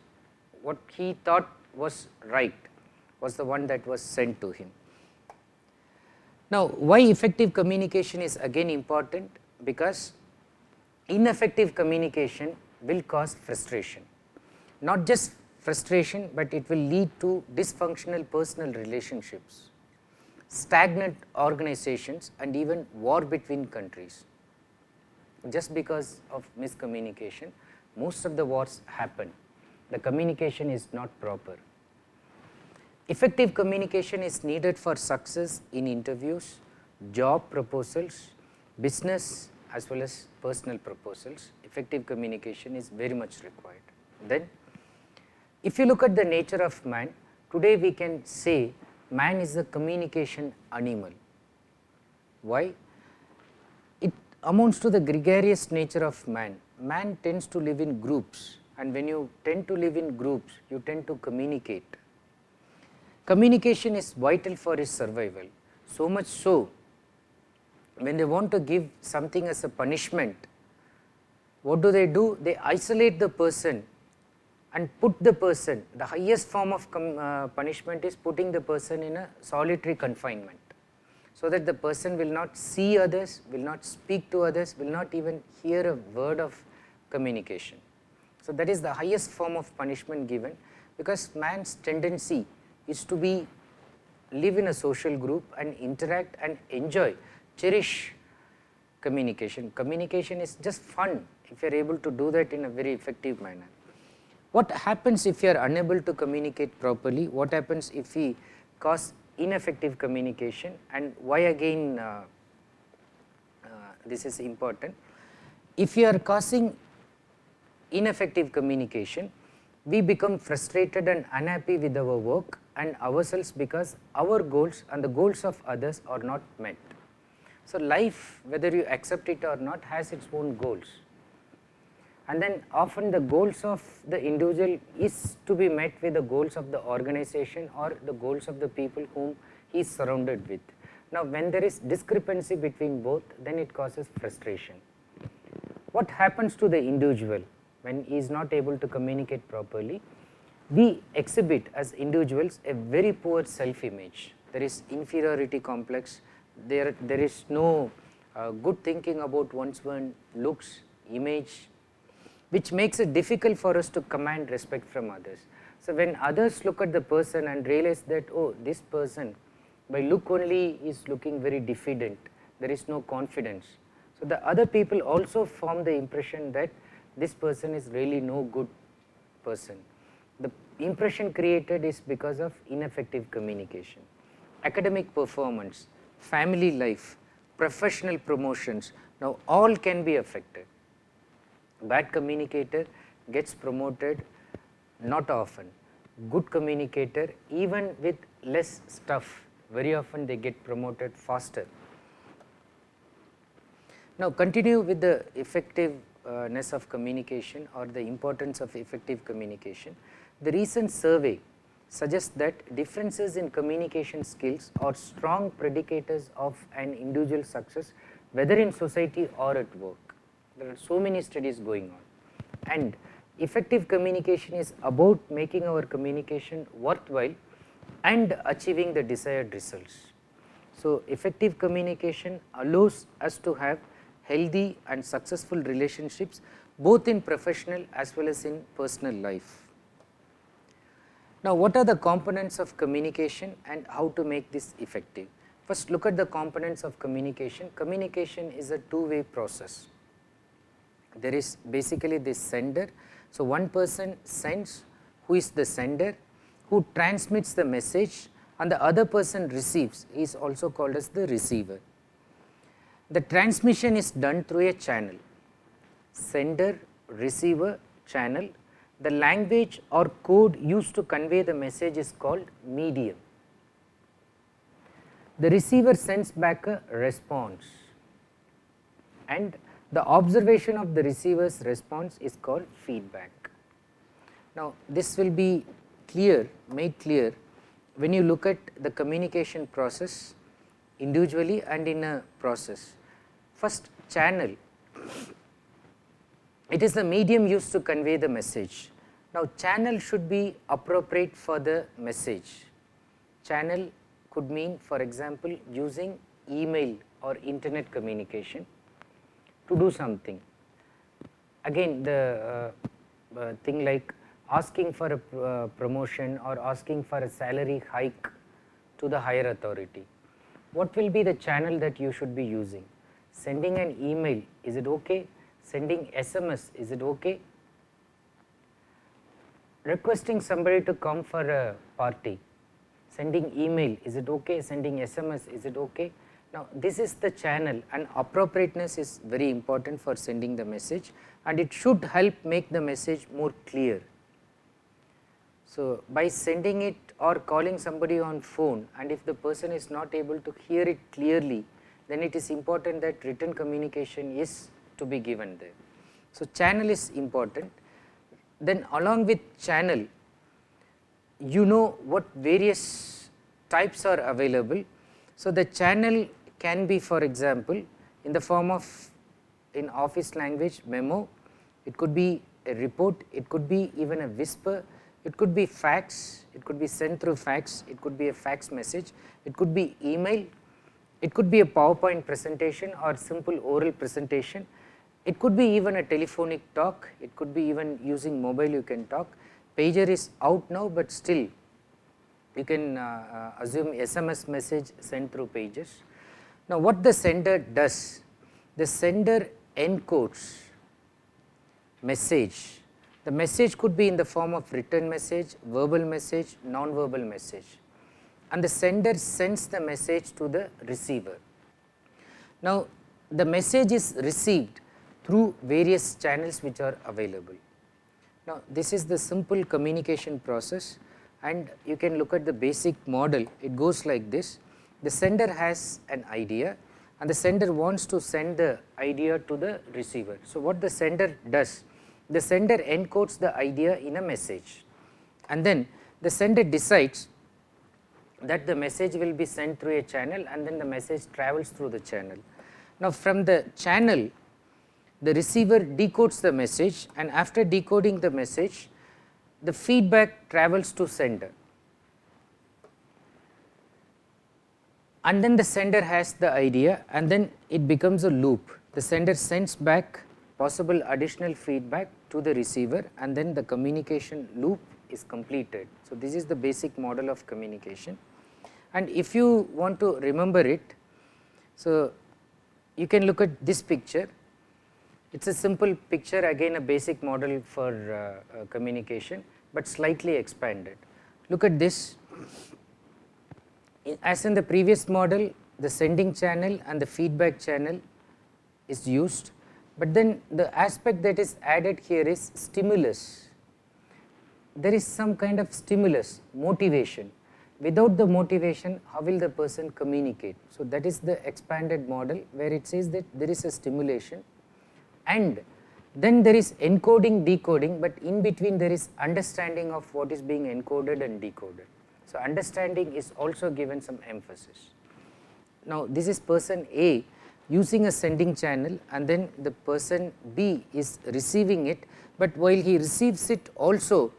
what he thought was right, was the one that was sent to him. Now, why effective communication is again important? Because ineffective communication will cause frustration. Not just frustration, but it will lead to dysfunctional personal relationships, stagnant organizations, and even war between countries. Just because of miscommunication, most of the wars happen. The communication is not proper. Effective communication is needed for success in interviews, job proposals, business as well as personal proposals. Effective communication is very much required. Then, if you look at the nature of man, today we can say man is a communication animal. Why? It amounts to the gregarious nature of man. Man tends to live in groups, and when you tend to live in groups, you tend to communicate. Communication is vital for his survival, so much so, when they want to give something as a punishment, what do? They isolate the person and put the person, the highest form of punishment is putting the person in a solitary confinement, so that the person will not see others, will not speak to others, will not even hear a word of communication. So that is the highest form of punishment given, because man's tendency is to live in a social group and interact and enjoy, cherish communication. Communication is just fun if you are able to do that in a very effective manner. What happens if you are unable to communicate properly? What happens if we cause ineffective communication, and why again this is important? If you are causing ineffective communication, we become frustrated and unhappy with our work and ourselves because our goals and the goals of others are not met. So life, whether you accept it or not, has its own goals, and then often the goals of the individual is to be met with the goals of the organization or the goals of the people whom he is surrounded with. Now when there is discrepancy between both, then it causes frustration. What happens to the individual when he is not able to communicate properly? We exhibit as individuals a very poor self-image. There is inferiority complex, there is no good thinking about one's own looks, image, which makes it difficult for us to command respect from others. So when others look at the person and realize that, oh, this person by look only is looking very diffident, there is no confidence. So the other people also form the impression that this person is really no good person. The impression created is because of ineffective communication. Academic performance, family life, professional promotions, now all can be affected. Bad communicator gets promoted not often. Good communicator, even with less stuff, very often they get promoted faster. Now continue with the effectiveness of communication or the importance of effective communication. The recent survey suggests that differences in communication skills are strong predicators of an individual's success, whether in society or at work. There are so many studies going on, and effective communication is about making our communication worthwhile and achieving the desired results. So effective communication allows us to have healthy and successful relationships both in professional as well as in personal life. Now, what are the components of communication and how to make this effective? First, look at the components of communication. Communication is a two-way process. There is basically this sender. So, one person sends, who is the sender, who transmits the message, and the other person receives, is also called as the receiver. The transmission is done through a channel, sender, receiver, channel. The language or code used to convey the message is called medium. The receiver sends back a response, and the observation of the receiver's response is called feedback. Now, this will be made clear when you look at the communication process individually and in a process. First, channel. It is the medium used to convey the message. Now, channel should be appropriate for the message. Channel could mean, for example, using email or internet communication to do something. Again, the thing like asking for a promotion or asking for a salary hike to the higher authority. What will be the channel that you should be using? Sending an email, is it okay? Sending SMS, is it okay? Requesting somebody to come for a party, sending email, is it okay? Sending SMS, is it okay? Now, this is the channel, and appropriateness is very important for sending the message, and it should help make the message more clear. So, by sending it or calling somebody on phone, and if the person is not able to hear it clearly, then it is important that written communication is to be given there. So, channel is important. Then along with channel, you know what various types are available. So, the channel can be, for example, in the form of, in office language, memo, it could be a report, it could be even a whisper, it could be fax, it could be sent through fax, it could be a fax message, it could be email, it could be a PowerPoint presentation or simple oral presentation. It could be even a telephonic talk, it could be even using mobile you can talk. Pager is out now, but still you can assume SMS message sent through pages. Now, what the sender does? The sender encodes message. The message could be in the form of written message, verbal message, non-verbal message, and the sender sends the message to the receiver. Now, the message is received through various channels which are available. Now, this is the simple communication process, and you can look at the basic model. It goes like this. The sender has an idea, and the sender wants to send the idea to the receiver. So, what the sender does? The sender encodes the idea in a message, and then the sender decides that the message will be sent through a channel, and then the message travels through the channel. Now, from the channel, the receiver decodes the message, and after decoding the message, the feedback travels to sender, and then the sender has the idea, and then it becomes a loop. The sender sends back possible additional feedback to the receiver, and then the communication loop is completed. So, this is the basic model of communication, and if you want to remember it, so you can look at this picture. It is a simple picture, again a basic model for communication, but slightly expanded. Look at this. As in the previous model, the sending channel and the feedback channel is used, but then the aspect that is added here is stimulus. There is some kind of stimulus, motivation. Without the motivation, how will the person communicate? So, that is the expanded model where it says that there is a stimulation, and then there is encoding, decoding, but in between there is understanding of what is being encoded and decoded. So, understanding is also given some emphasis. Now, this is person A using a sending channel, and then the person B is receiving it, but while he receives it also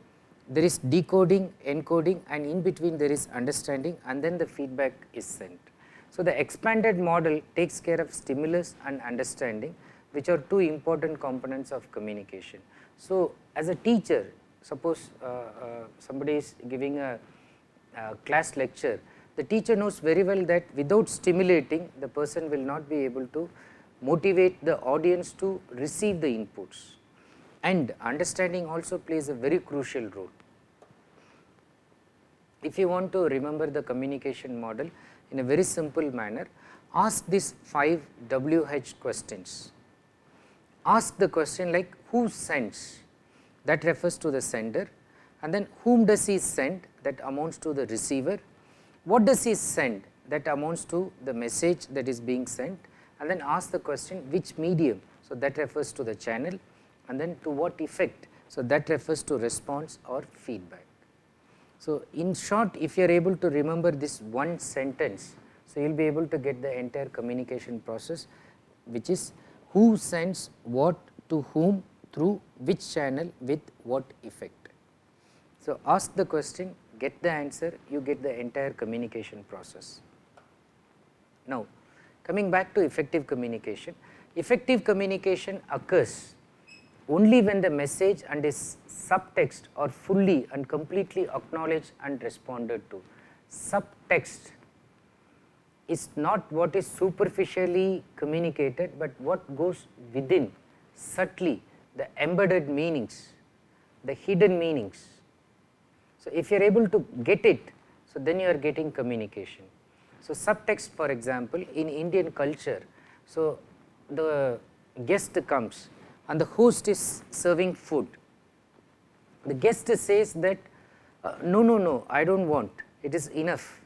there is decoding, encoding, and in between there is understanding, and then the feedback is sent. So, the expanded model takes care of stimulus and understanding, which are two important components of communication. So, as a teacher, suppose somebody is giving a class lecture, the teacher knows very well that without stimulating, the person will not be able to motivate the audience to receive the inputs, and understanding also plays a very crucial role. If you want to remember the communication model in a very simple manner, ask these 5 WH questions. Ask the question like who sends, that refers to the sender, and then whom does he send, that amounts to the receiver. What does he send, that amounts to the message that is being sent, and then ask the question which medium, so that refers to the channel, and then to what effect, so that refers to response or feedback. So, in short, if you are able to remember this one sentence, so you will be able to get the entire communication process, which is who sends what to whom through which channel with what effect. So, ask the question, get the answer, you get the entire communication process. Now, coming back to effective communication occurs only when the message and its subtext are fully and completely acknowledged and responded to. Subtext is not what is superficially communicated, but what goes within subtly, the embedded meanings, the hidden meanings. So, if you are able to get it, so then you are getting communication. So, subtext, for example, in Indian culture, so the guest comes and the host is serving food. The guest says that no, I do not want, it is enough.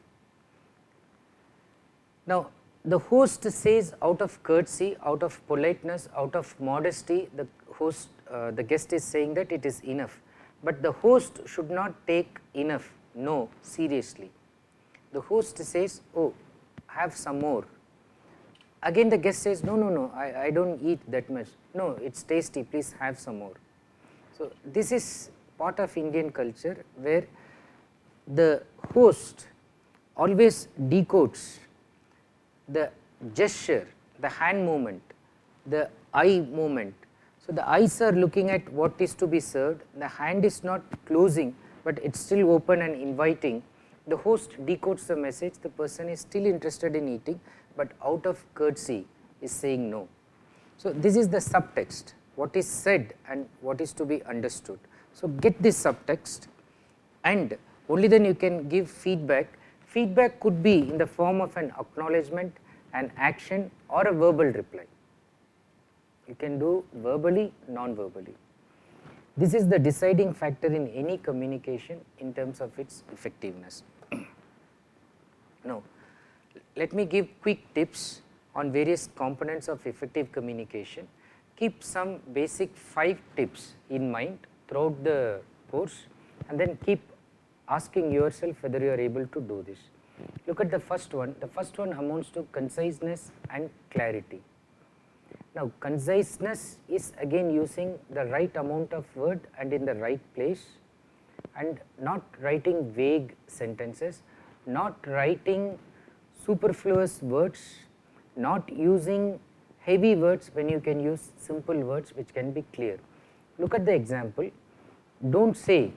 Now, the host says out of courtesy, out of politeness, out of modesty, the guest is saying that it is enough, but the host should not take enough, no, seriously. The host says, oh, have some more. Again the guest says, no, I do not eat that much, no, it is tasty, please have some more. So, this is part of Indian culture where the host always decodes the gesture, the hand movement, the eye movement. So, the eyes are looking at what is to be served, the hand is not closing, but it is still open and inviting. The host decodes the message, the person is still interested in eating, but out of courtesy is saying no. So, this is the subtext, what is said and what is to be understood. So, get this subtext, and only then you can give feedback. Feedback could be in the form of an acknowledgement, an action, or a verbal reply. You can do verbally, non-verbally. This is the deciding factor in any communication in terms of its effectiveness. Now, let me give quick tips on various components of effective communication. Keep some basic 5 tips in mind throughout the course, and then keep asking yourself whether you are able to do this. Look at the first one. The first one amounts to conciseness and clarity. Now, conciseness is again using the right amount of word and in the right place, and not writing vague sentences, not writing superfluous words, not using heavy words when you can use simple words which can be clear. Look at the example. Do not say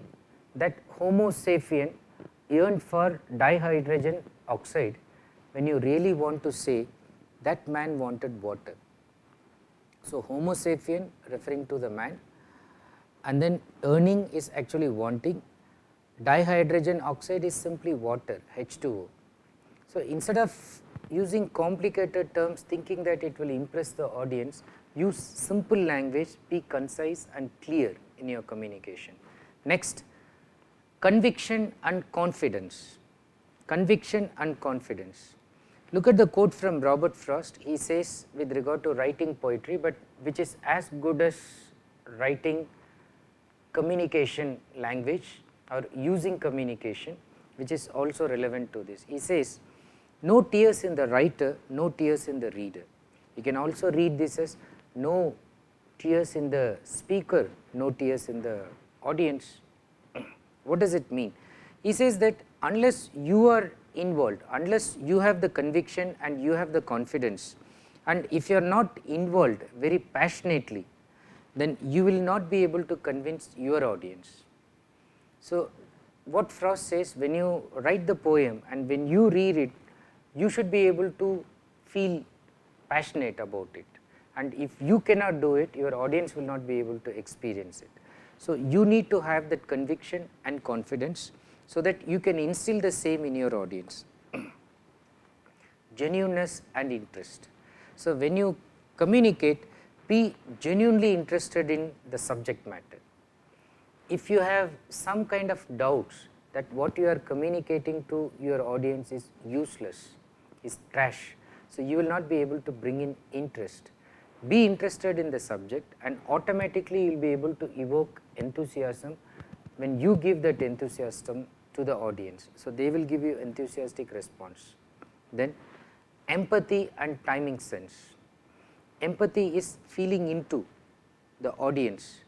that Homo sapien yearned for dihydrogen oxide when you really want to say that man wanted water. So, Homo sapien referring to the man, and then yearning is actually wanting, dihydrogen oxide is simply water, H2O. So, instead of using complicated terms thinking that it will impress the audience, use simple language, be concise and clear in your communication. Next, conviction and confidence. Conviction and confidence. Look at the quote from Robert Frost. He says with regard to writing poetry, but which is as good as writing communication language or using communication, which is also relevant to this. He says, no tears in the writer, no tears in the reader. You can also read this as no tears in the speaker, no tears in the audience. What does it mean? He says that unless you are involved, unless you have the conviction and you have the confidence, and if you are not involved very passionately, then you will not be able to convince your audience. So, what Frost says, when you write the poem and when you read it, you should be able to feel passionate about it, and if you cannot do it, your audience will not be able to experience it. So, you need to have that conviction and confidence so that you can instill the same in your audience. Genuineness and interest. So, when you communicate, be genuinely interested in the subject matter. If you have some kind of doubts that what you are communicating to your audience is useless, is trash, so you will not be able to bring in interest. Be interested in the subject and automatically you will be able to evoke enthusiasm when you give that enthusiasm to the audience. So, they will give you enthusiastic response. Then empathy and timing sense. Empathy is feeling into the audience.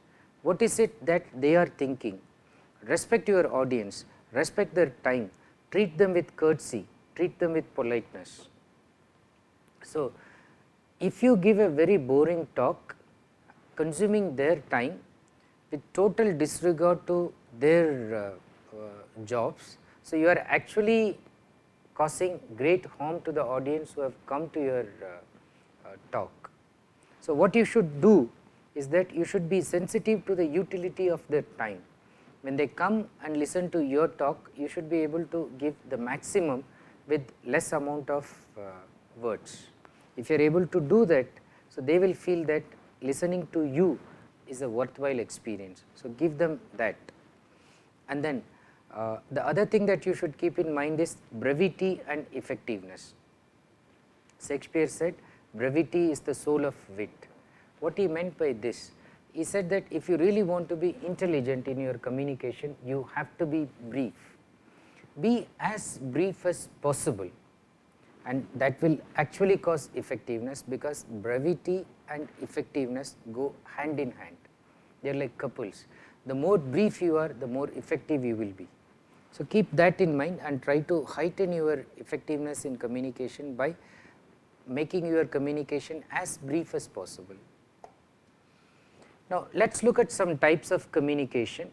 What is it that they are thinking? Respect your audience, respect their time, treat them with courtesy, treat them with politeness. So, if you give a very boring talk, consuming their time with total disregard to their jobs, so you are actually causing great harm to the audience who have come to your talk. So, what you should do is that you should be sensitive to the utility of their time. When they come and listen to your talk, you should be able to give the maximum with less amount of words. If you are able to do that, so they will feel that listening to you is a worthwhile experience. So, give them that. And then the other thing that you should keep in mind is brevity and effectiveness. Shakespeare said, brevity is the soul of wit. What he meant by this? He said that if you really want to be intelligent in your communication, you have to be brief. Be as brief as possible, and that will actually cause effectiveness, because brevity and effectiveness go hand in hand. They are like couples. The more brief you are, the more effective you will be. So, keep that in mind and try to heighten your effectiveness in communication by making your communication as brief as possible. Now, let us look at some types of communication,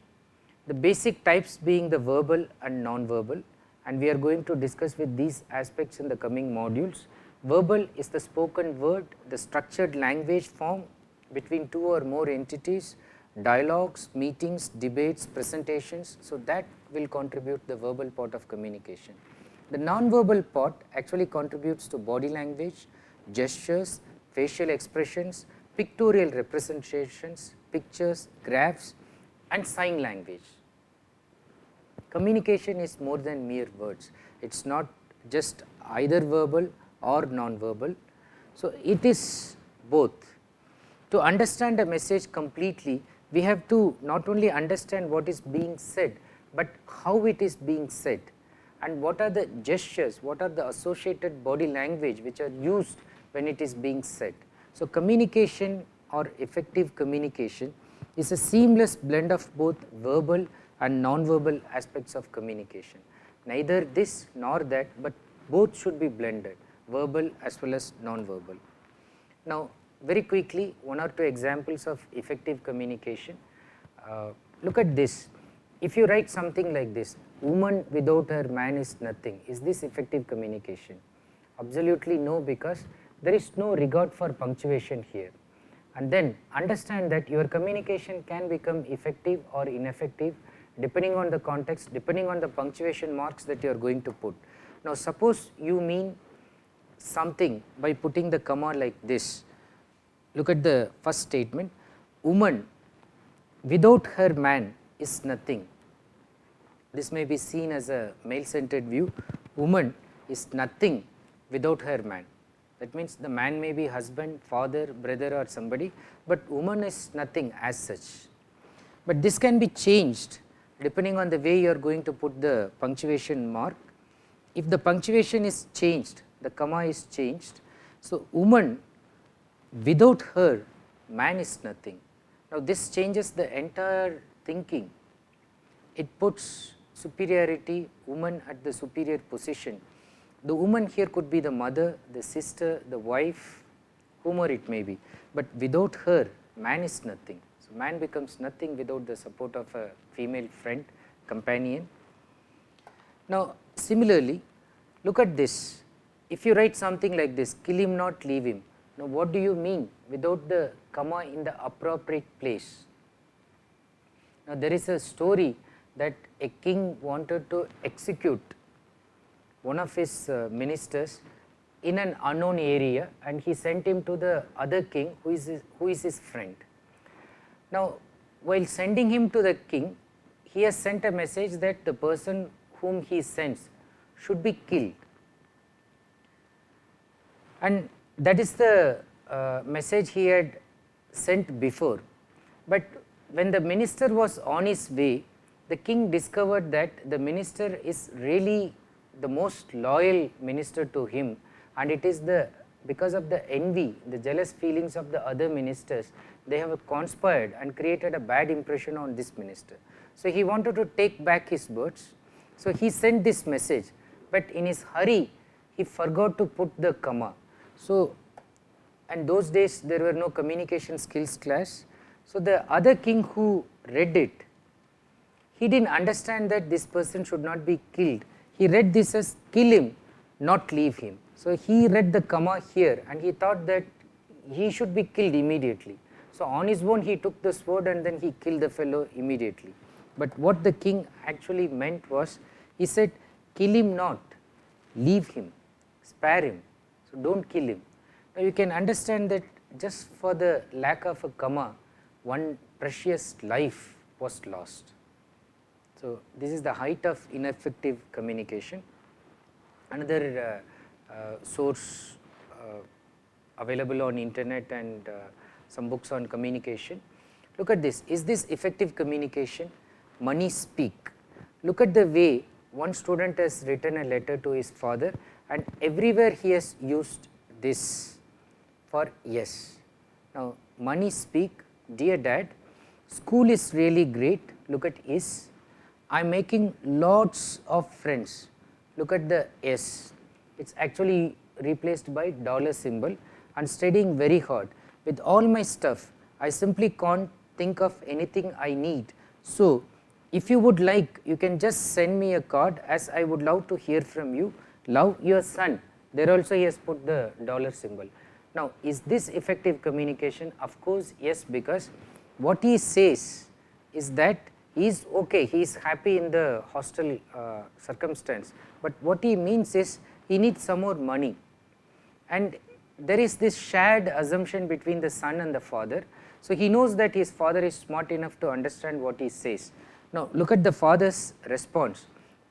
the basic types being the verbal and non-verbal, and we are going to discuss with these aspects in the coming modules. Verbal is the spoken word, the structured language form between two or more entities, dialogues, meetings, debates, presentations, so that will contribute the verbal part of communication. The non-verbal part actually contributes to body language, gestures, facial expressions, pictorial representations, pictures, graphs, and sign language. Communication is more than mere words. It is not just either verbal or non-verbal. So, it is both. To understand a message completely, we have to not only understand what is being said, but how it is being said, and what are the gestures, what are the associated body language which are used when it is being said. So, communication or effective communication is a seamless blend of both verbal and non-verbal aspects of communication. Neither this nor that, but both should be blended, verbal as well as non-verbal. Now, very quickly, one or two examples of effective communication. Look at this. If you write something like this, woman without her man is nothing, is this effective communication? Absolutely no, because there is no regard for punctuation here. And then understand that your communication can become effective or ineffective depending on the context, depending on the punctuation marks that you are going to put. Now, suppose you mean something by putting the comma like this. Look at the first statement, woman without her man is nothing. This may be seen as a male-centered view. Woman is nothing without her man. That means the man may be husband, father, brother or somebody, but woman is nothing as such. But this can be changed depending on the way you are going to put the punctuation mark. If the punctuation is changed, the comma is changed, so woman without her man is nothing. Now, this changes the entire thinking. It puts superiority, woman at the superior position. The woman here could be the mother, the sister, the wife, whomever it may be, but without her, man is nothing. So, man becomes nothing without the support of a female friend, companion. Now, similarly, look at this. If you write something like this, kill him not, leave him. Now, what do you mean without the comma in the appropriate place? Now, there is a story that a king wanted to execute one of his ministers in an unknown area, and he sent him to the other king who is his friend. Now, while sending him to the king, he has sent a message that the person whom he sends should be killed, and that is the message he had sent before. But when the minister was on his way, the king discovered that the minister is really the most loyal minister to him, and it is because of the envy, the jealous feelings of the other ministers, they have conspired and created a bad impression on this minister. So, he wanted to take back his words. So, he sent this message, but in his hurry he forgot to put the comma. So, and those days there were no communication skills class. So, the other king who read it, he did not understand that this person should not be killed. He read this as kill him, not leave him. So, he read the comma here and he thought that he should be killed immediately. So, on his own he took the sword and then he killed the fellow immediately. But what the king actually meant was, he said kill him not, leave him, spare him. So, do not kill him. Now, you can understand that just for the lack of a comma, one precious life was lost. So, this is the height of ineffective communication. Another source available on internet and some books on communication. Look at this. Is this effective communication? Money speak. Look at the way one student has written a letter to his father, and everywhere he has used this for yes. Now, money speak, dear dad, school is really great. Look at is. I am making lots of friends. Look at the S. It is actually replaced by dollar symbol, and studying very hard. With all my stuff, I simply can't think of anything I need. So, if you would like, you can just send me a card, as I would love to hear from you. Love, your son. There also he has put the dollar symbol. Now, is this effective communication? Of course, yes, because what he says is that he is okay, he is happy in the hostel circumstance, but what he means is he needs some more money. And there is this shared assumption between the son and the father. So, he knows that his father is smart enough to understand what he says. Now, look at the father's response.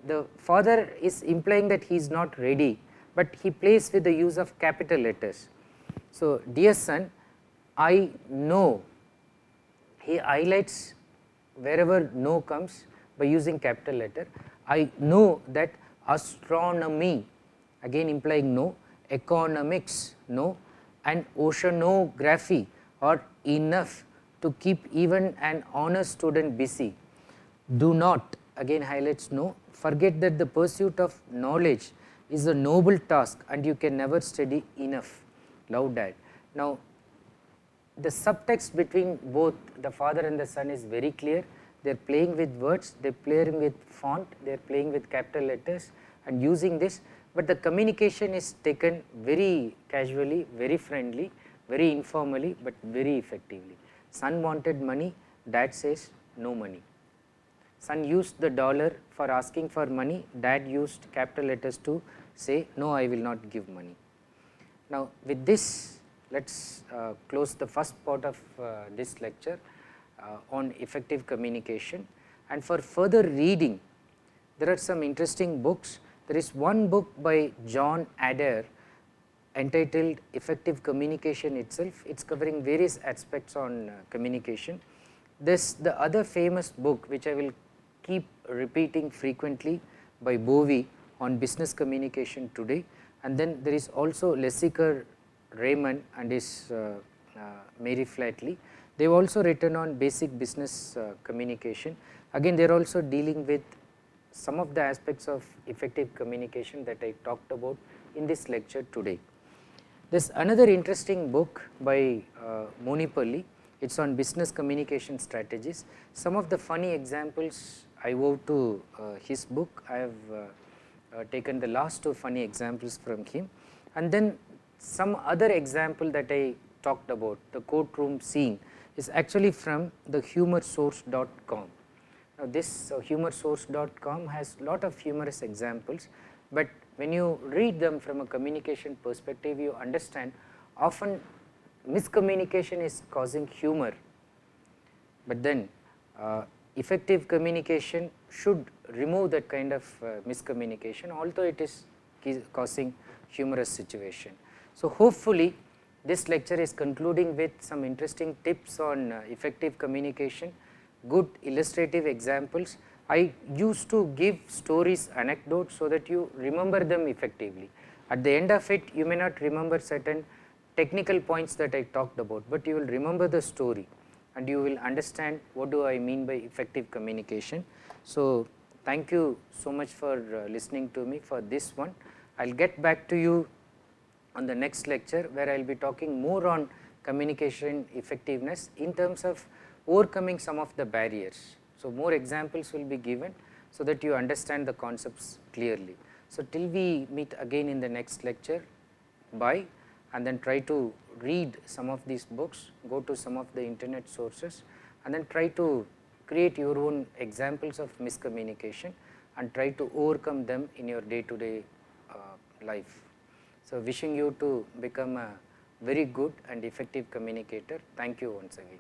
The father is implying that he is not ready, but he plays with the use of capital letters. So, dear son, I know. He highlights wherever no comes by using capital letter. I know that astronomy, again implying no, economics, no, and oceanography are enough to keep even an honest student busy. Do not, again highlights no, forget that the pursuit of knowledge is a noble task and you can never study enough. Love, dad. Now, the subtext between both the father and the son is very clear. They are playing with words, they are playing with font, they are playing with capital letters and using this, but the communication is taken very casually, very friendly, very informally, but very effectively. Son wanted money, dad says no money. Son used the dollar for asking for money, dad used capital letters to say no, I will not give money. Now, with this, let us close the first part of this lecture on effective communication. And for further reading, there are some interesting books. There is one book by John Adair entitled Effective Communication itself. It is covering various aspects on communication. This the other famous book which I will keep repeating frequently by Bowie on business communication today, and then there is also Lessiker Raymond and his Mary Flatley. They have also written on basic business communication. Again, they are also dealing with some of the aspects of effective communication that I talked about in this lecture today. There's another interesting book by Monipalli. It's on business communication strategies. Some of the funny examples I owe to his book. I have taken the last two funny examples from him, and then some other example that I talked about, the courtroom scene, is actually from the humorsource.com. Now this humorsource.com has lot of humorous examples, but when you read them from a communication perspective, you understand often miscommunication is causing humor, but then effective communication should remove that kind of miscommunication, although it is causing humorous situation. So hopefully this lecture is concluding with some interesting tips on effective communication, good illustrative examples. I used to give stories, anecdotes, so that you remember them effectively. At the end of it, you may not remember certain technical points that I talked about, but you will remember the story and you will understand what do I mean by effective communication. So thank you so much for listening to me for this one. I will get back to you on the next lecture, where I will be talking more on communication effectiveness in terms of overcoming some of the barriers. So more examples will be given so that you understand the concepts clearly. So till we meet again in the next lecture, bye, and then try to read some of these books, go to some of the internet sources, and then try to create your own examples of miscommunication and try to overcome them in your day-to-day life. So wishing you to become a very good and effective communicator. Thank you once again.